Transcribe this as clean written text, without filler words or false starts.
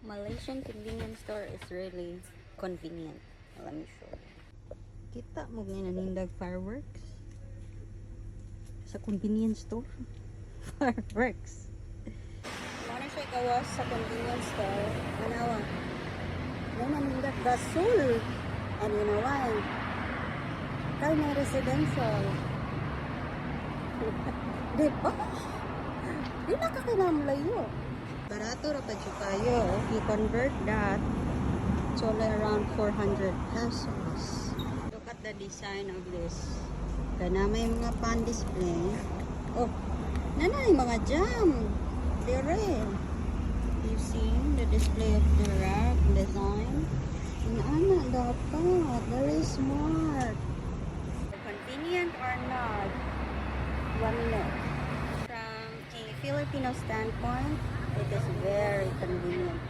Malaysian convenience store is really convenient. Let me show you. Kita mo nga nanindag fireworks sa convenience store. Fireworks. Mana siya kawas sa convenience store. Manawa. May nanindag gasol. And you know why? Kaya may residential. Di ba? Di na kakinamlayo. Barato ra pa kayo. You convert that to only around 400 pesos. Look at the design of this. Kana may mga pan display. Oh, nanay mga jam. Dire. You see the display of the rack design. Ana dapat. Very smart. Convenient or not? 1 minute. From a Filipino standpoint, it is very convenient.